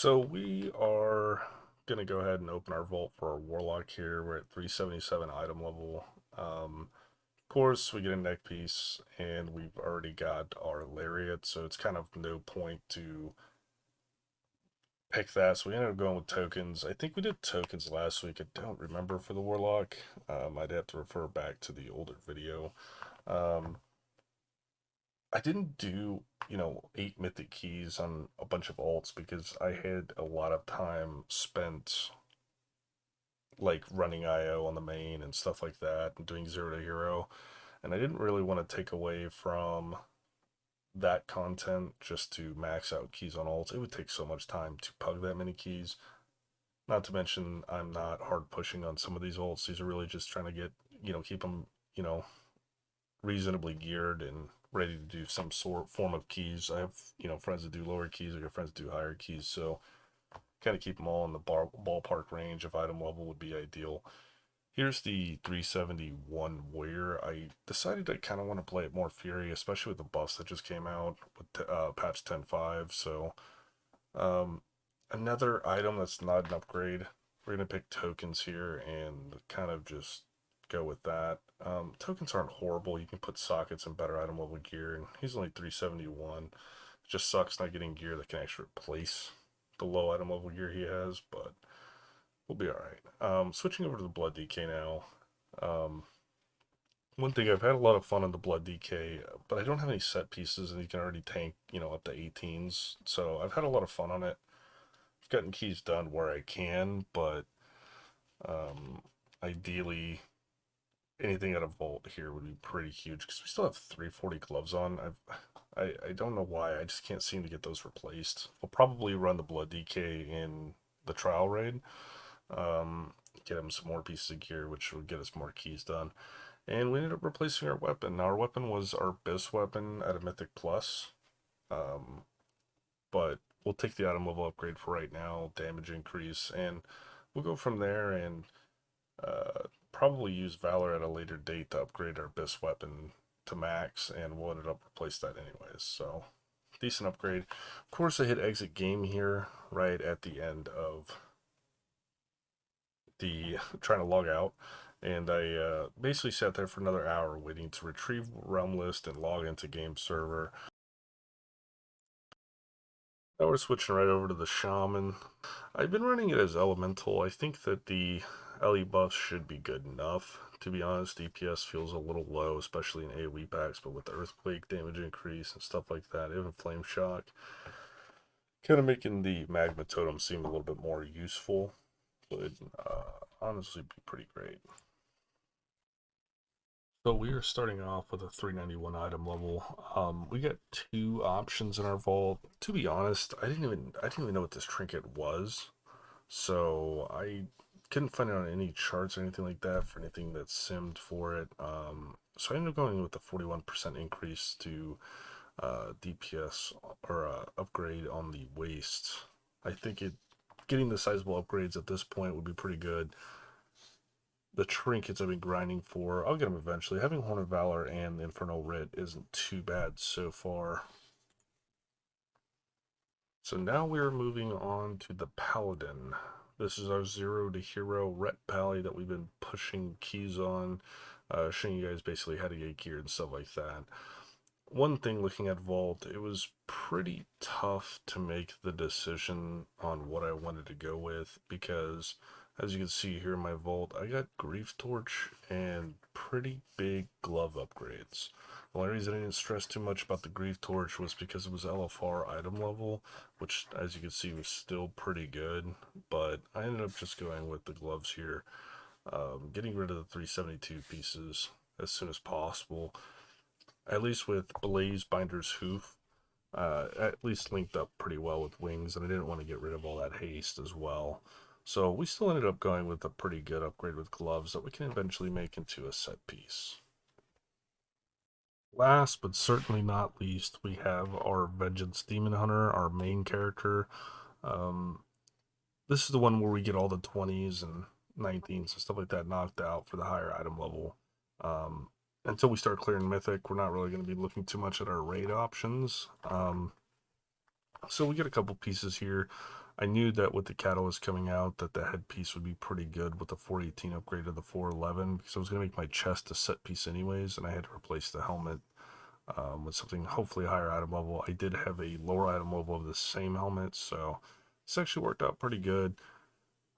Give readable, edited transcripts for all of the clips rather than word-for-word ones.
So we are going to go ahead and open our vault for our Warlock here. We're at 377 item level. Of course, we get a neck piece, and we've already got our Lariat, so it's kind of no point to pick that. So we ended up going with tokens. I think we did tokens last week. I don't remember for the Warlock. I'd have to refer back to the older video. Um, I didn't do, 8 mythic keys on a bunch of alts because I had a lot of time spent like running IO on the main and stuff like that and doing zero to hero. And I didn't really want to take away from that content just to max out keys on alts. It would take so much time to pug that many keys. Not to mention, I'm not hard pushing on some of these alts. These are really just trying to get, keep them, reasonably geared and ready to do some sort form of keys. I have, friends that do lower keys. I got friends that do higher keys. So kind of keep them all in the ballpark range of item level would be ideal. Here's the 371 Warrior. I decided I kind of want to play it more Fury, especially with the buffs that just came out with patch 10.5. So, um, another item that's not an upgrade. We're going to pick tokens here and kind of just go with that. Tokens aren't horrible. You can put sockets in better item level gear, and he's only 371. It just sucks not getting gear that can actually replace the low item level gear he has, but we'll be alright. Switching over to the Blood DK now. Um, One thing, I've had a lot of fun on the Blood DK, but I don't have any set pieces, and you can already tank, up to 18s. So I've had a lot of fun on it. I've gotten keys done where I can, but um, ideally, anything out of Vault here would be pretty huge because we still have 340 gloves on. I don't know why. I just can't seem to get those replaced. We'll probably run the Blood DK in the trial raid. Get him some more pieces of gear, which would get us more keys done. And we ended up replacing our weapon. Now, our weapon was our Abyss weapon at a Mythic Plus. Um, but we'll take the item level upgrade for right now, damage increase, and we'll go from there and probably use Valor at a later date to upgrade our Abyss weapon to max, and we'll end up replace that anyways. So, decent upgrade. Of course, I hit exit game here right at the end of the trying to log out, and I basically sat there for another hour waiting to retrieve realm list and log into game server. Now we're switching right over to the shaman. I've been running it as elemental. I think that the LE buffs should be good enough. To be honest, DPS feels a little low, especially in AoE packs, but with the earthquake damage increase and stuff like that, even flame shock, kind of making the magma totem seem a little bit more useful would honestly be pretty great. So we are starting off with a 391 item level. We got two options in our vault. To be honest, I didn't even know what this trinket was. So I couldn't find it on any charts or anything like that for anything that simmed for it. So I ended up going with the 41% increase to DPS or upgrade on the waist. I think getting the sizable upgrades at this point would be pretty good. The trinkets I've been grinding for, I'll get them eventually. Having Horn of Valor and the Infernal Writ isn't too bad so far. So now we're moving on to the Paladin. This is our zero to hero ret pally that we've been pushing keys on, showing you guys basically how to get gear and stuff like that. One thing looking at Vault, it was pretty tough to make the decision on what I wanted to go with because, as you can see here in my Vault, I got Grief Torch and pretty big glove upgrades. The only reason I didn't stress too much about the Grief Torch was because it was LFR item level, which, as you can see, was still pretty good, but I ended up just going with the gloves here, getting rid of the 372 pieces as soon as possible. At least with Blaze Binder's Hoof, at least linked up pretty well with Wings, and I didn't want to get rid of all that haste as well. So we still ended up going with a pretty good upgrade with gloves that we can eventually make into a set piece. Last but certainly not least, we have our Vengeance Demon Hunter, our main character. Um, this is the one where we get all the 20s and 19s and stuff like that knocked out for the higher item level. Um, until we start clearing Mythic, we're not really going to be looking too much at our raid options. So we get a couple pieces here. I knew that with the Catalyst coming out that the headpiece would be pretty good with the 418 upgrade to the 411, because I was going to make my chest a set piece anyways, and I had to replace the helmet with something hopefully higher item level. I did have a lower item level of the same helmet, so this actually worked out pretty good.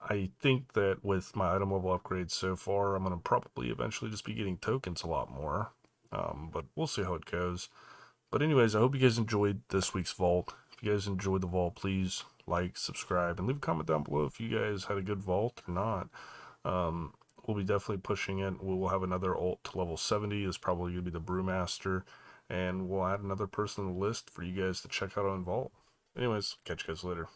I think that with my item level upgrades so far, I'm going to probably eventually just be getting tokens a lot more, but we'll see how it goes. But anyways, I hope you guys enjoyed this week's vault. If you guys enjoyed the vault, please like, subscribe, and leave a comment down below if you guys had a good vault or not. We'll be definitely pushing it. We will have another ult to level 70. Is probably going to be the Brewmaster, and we'll add another person on the list for you guys to check out on vault. Anyways, catch you guys later.